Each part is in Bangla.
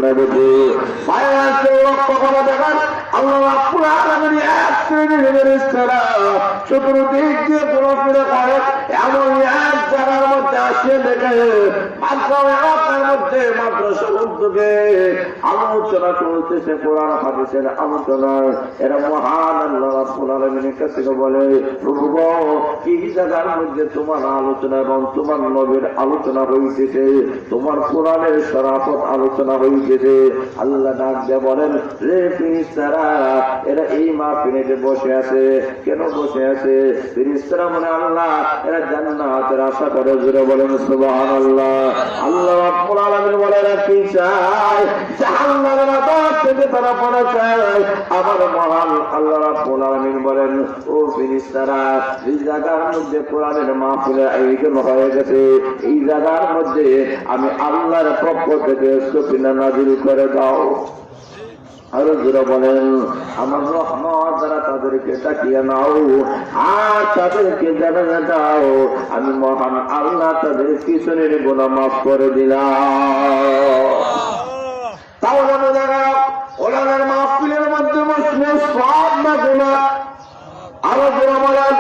না বেশি ভাইরাসকে লক্ষ্য করে দেখেন আল্লাহ রাব্বুল আলামিন এক শ্রেণীর ফেরেশতারা চতুর্দিক দিয়ে ঘোরাফেরা করে এমন এক জায়গার মধ্যে আসে দেখে মাত্র এলাকার মধ্যে মাদ্রাসা উদ্যোগে আলোচনা চলতেছে কোরআন হাদিসের আলোচনা এরা মহান আল্লাহ রাব্বুল আলামিনের কাছে বলে প্রভু গো কি জায়গার মধ্যে তোমার আলোচনা এবং তোমার নবীর আলোচনা হইতেছে তোমার কোরআনের শরাফত আলোচনা হইতেছে আল্লাহ ডাক দিয়ে বলেন রে ফেরেশতারা এরা এই মাহফিলে বসে আছে কেন বসে আছে ফেরেশতারা বলে আল্লাহ এরা জান্নাতের আশা করে জোরে বলেন সুবহানাল্লাহ আল্লাহ রাব্বুল আলামিন বলে এরা কি চায় জাহান্নামের আযাব থেকে তারা পানা চায় আমার মহান আল্লাহ রাব্বুল আলামিন বলেন ও ফেরেশতারা এই জায়গার মধ্যে কোরআনের মাহফিলের আয়োজন হয়ে গেছে এই জায়গার মধ্যে আমি আল্লাহর পক্ষ থেকে সকিনা নাযিল করে দাও আরো জোরে বলেন আমার রহমত দ্বারা তাদেরকে তাকিয়ে নাও আর তাদেরকে জানিয়ে দাও আমি মহান আল্লাহ তাদের পিছনের গুনাহ মাফ করে দিলাম তাহলে ওলামার মাহফিলের মধ্যে বসলে সব না গুনাহ আরো জোরে বলেন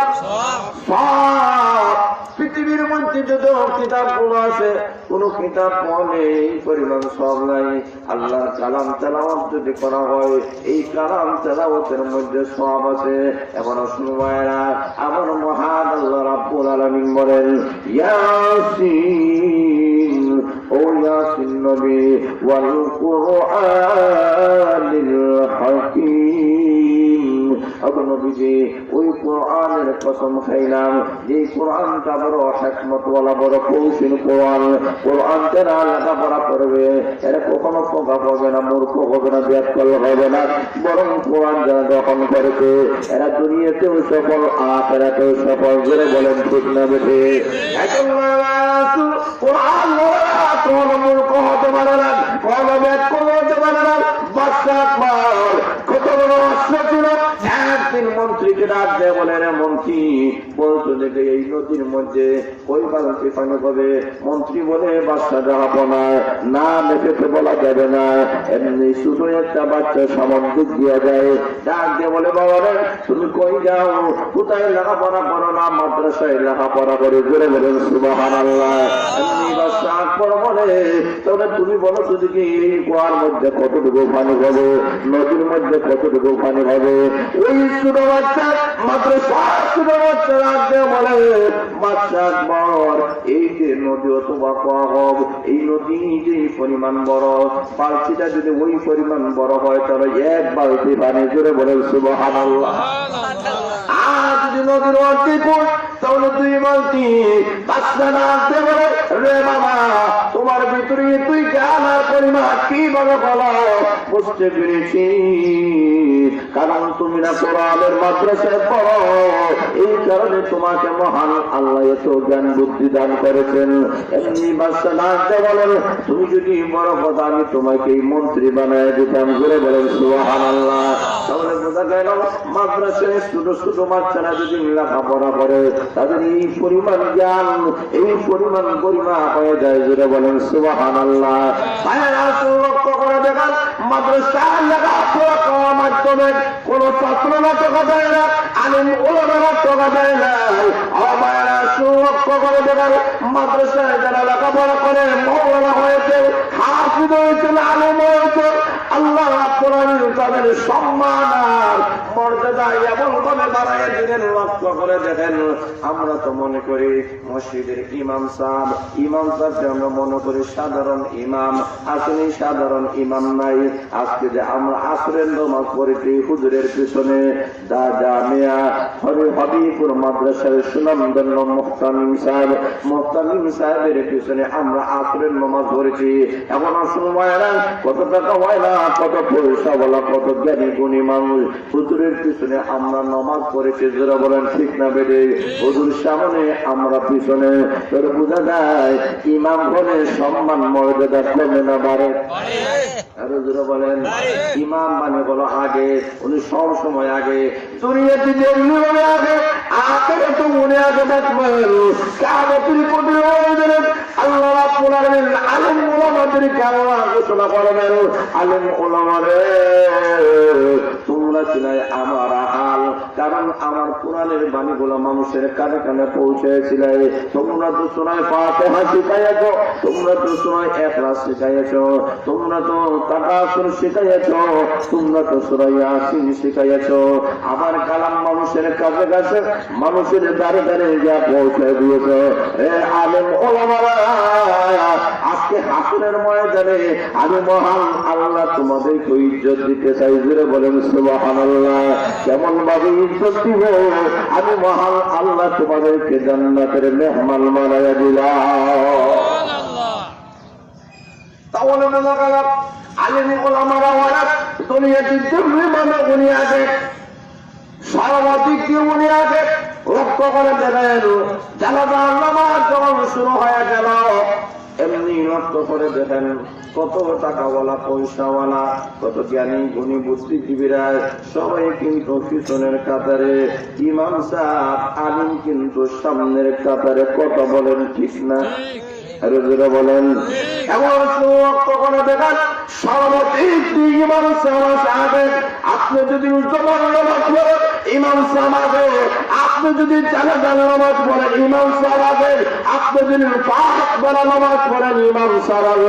সব পৃথিবীর মধ্যে যত কিতাব গুলো আছে কোন কিতাব পড়লে এই পরিমাণ সব নাই আল্লাহর কালাম তেলাওয়াত যদি করা হয় এই কালাম তেলাওয়াতের মধ্যে সব আছে এখন শুনবায়রা আমার মহান আল্লাহ রাব্বুল আলামিন বলেন ইয়াসিন ও ইয়াসিন নবী ওয়াল কুরআনিল হাকীম আল্লাহ নবীজি ওই কোরআনের কসম খাইলাম যে কোরআনটা বড় হিকমতওয়ালা বড় কৌশল কোরআন কোরআন যারা লেখাপড়া করবে এরা কখনো পোকা হবে না মূর্খ হবে না ব্যাকল হবে না বরং কোরআন যারা গ্রহণ করেছে এরা দুনিয়াতেও সফল আখিরাতেও সফল জোরে বলেন ঠিক না বেশি কোরআন কোনো মূর্খ হতে পারে না কোনো ব্যাকল হতে পারে না বাদশা আকবর কত বড় অস্ত্র ছিল একদিন মন্ত্রীকে ডাক দেয় বলে রে মন্ত্রী বলতো দেখে এই নদীর মধ্যে ওই বালতি পানি হবে মন্ত্রী বলে বাচ্চা যাবো না দেখেতে বলা যাবে না এমনি শুধু একটা বাচ্চা সামগ্রিক দিয়া যায় ডাক দিয়ে বলে বাবা রে তুমি কই যাও কোথায় লেখাপড়া করো না মাদ্রাসায় লেখাপড়া করে জোরে বলেন সুবহানাল্লাহ এমনি বাচ্চা আকবর বলে তাহলে তুমি বলো যদি কি এই কুয়ার মধ্যে কতটুকু পানি হবে নদীর মধ্যে কতটুকু পানি হবে ওই ছোট বাচ্চা মাদ্রাসা ছোট বাচ্চা রাখতে বলে বাচ্চা আকবর এই যে নদী অথবা কুয়া হোক এই নদী যে পরিমাণ বড় বালতিটা যদি ওই পরিমাণ বড় হয় তাহলে এক বালতি পানি জোরে বলে সুবহানাল্লাহ আর যদি নদীর অর্ধেক তাহলে দুই বালতি বাচ্চা রাখতে বলে রে বাবা তোমার ভিতরে তুই জ্ঞান আর পরিমাণ কি বড় বলো বুঝতে পেরেছি কারণ তুমি না কোরআনের মাদ্রাসায় পড়ো এই কারণে তোমাকে মহান আল্লাহ এত জ্ঞান বুদ্ধি দান করেছেন এমনি বাদশা ডাকতে বলেন তুমি যদি বড় কথা আমি তোমাকে এই মন্ত্রী বানায় দিতাম করে বলেন সুবহানাল্লাহ তাহলে বোঝা গেল মাদ্রাসায় ছোট ছোট বাচ্চারা যদি লেখাপড়া করে তাদের এই পরিমাণ জ্ঞান এই পরিমাণ গরিমা হয়ে যায় যেটা বলেন সুবহানাল্লাহ লক্ষ্য করে দেখান মাদ্রাসায় লেখাপড়া করার মাধ্যমে কোন ছাত্ররা টাকা দেয় না আলেম ওলামারা টাকা দেয় না আমারা সুরক্ষা করে দেখান মাদ্রাসায় যারা লেখাপড়া করে মওলানা হয়েছে হাফিজ হয়েছে আলেম হয়েছে আল্লাহ রাব্বুল আলামিন তাদের সম্মান আর মর্যাদা এমন ভাবে বাড়ায় দিলেন লক্ষ্য করে দেখেন আমরা তো মনে করি মসজিদের ইমাম সাহেব আমরা মনে করি সাধারণ ইমাম আসলে সাধারণ ইমাম নাই আজকে যে আমরা আসরের নামাজ পড়েছি হুজুরের পিছনে দাদা মিয়া হবিপুর মাদ্রাসার সুনামধন্য মুহতামিম সাহেবের পিছনে আমরা আসরের নামাজ পড়েছি এখন আসল কত টাকা হয় না কত পয়সা বলা, কত জ্ঞানী গুণী মানুষ, হুজুরের পিছনে আমরা নমাজ পড়েছি, যারা বলেন ঠিক না বেড়ে, হুজুর সামনে আমরা পিছনে, তোর বোঝা যায় ইমাম বলে সম্মান মর্যাদা কমে না বাড়ে? আরো যারা বলেন ইমাম মানে বলো আগে, উনি সব সময় আগে, দুনিয়াতে যে উনি বলে আগে, আগে তো উনি আগে থাকবেন, কাগজের প্রতি আল্লাহ রাব্বুল আলামিন আলেম ওলামাদের কেমন ঘোষণা করবেন, আলেম ওলামারে তোমরা চিনাই আমার হাল, কারণ আমার কোরআনের বাণীগুলো মানুষের কানে কানে পৌঁছেছিল। তোমরা তো শোনায় ফাতিহা শিখাইয়াছ, তোমরা তো শোনায় ইখলাস শিখাইয়াছ, তোমরা তো তাকাসুর শিখাইয়াছ, তোমরা তো সূরা ইয়াসিন শিখাইয়াছ। আমার কালাম মানুষের কাছে কাছে, মানুষের দ্বারে দ্বারে যা পৌঁছে দিয়েছ। এ আলেম ওলামারা, আজকে হাসরের ময়দানে আমি মহান আল্লাহ তোমাদেরকে ইজ্জত দিতে চাই, জোরে বলেন সুবহানাল্লাহ। কেমন ভাবে ইজ্জত দিব? আমি মহান আল্লাহ তোমাদেরকে জান্নাতের মেহমান বানাইয়া দিলাম। তাহলে মনে করেন আলেম ওলামারা ওরা দুনিয়াতে জরুরি মানে উনি আগে, সারাদিক দিয়ে উনি আগে। লক্ষ্য করে দেখেন জানাজার নামাজ যখন শুরু হয়ে গেল, এমনি লক্ষ্য করে দেখেন কত টাকাওয়ালা, পয়সাওয়ালা, কত জ্ঞানী গুণী বুদ্ধিজীবীরা সবাই কিন্তু পিছনের কাতারে, ইমাম সাহেব আলিম কিন্তু সামনের কাতারে। কথা বলেন ঠিক না? আরো যারা বলেন এমন লক্ষ্য করে দেখেন সর্বদিক দিয়ে ইমাম সাহেব, আপনি যদি জমান নামাজ পড়েন ইমাম সাহেব, আপনি যদি জানাজার নামাজ পড়েন ইমাম সাহেব, আপনি যদি পাঁচ বেলা নামাজ পড়েন ইমাম সাহেব,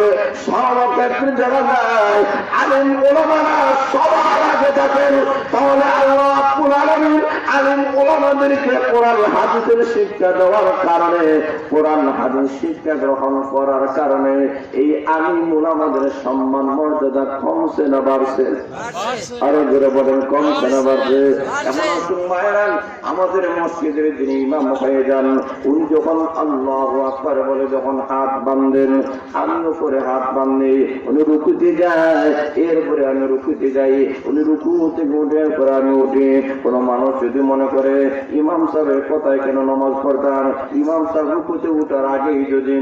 সর্বক্ষেত্রে জানা যায় আলেম ওলামারা সবার আগে থাকেন। তাহলে আল্লাহ রাব্বুল আলামিন আলেম ওলামাদেরকে কোরআন হাদিসের শিক্ষা দেওয়ার কারণে, কোরআন হাদিস শিক্ষা গ্রহণ করার কারণে এই আলেম ওলামাদের সম্মান মর্যাদা কমছে না বাড়ছে? আরো জোরে বলেন কমছে না বাড়ছে? এমন মায়েরা আমাদের মসজিদের যিনি ইমাম হয়ে যান, উনি যখন আল্লাহু আকবার বলে যখন হাত বাঁধেন, আমি উপরে হাত বাঁধি, উনি রুকুতে যায়, এরপরে আমি রুকুতে যাই, উনি রুকু থেকে উঠে পরে আমি উঠি। কোন মানুষ যদি মনে করে ইমাম সাহেবের কথায় কেন নামাজ পড়তাম, ইমাম সাহেব রুকুতে উঠার আগেই যদি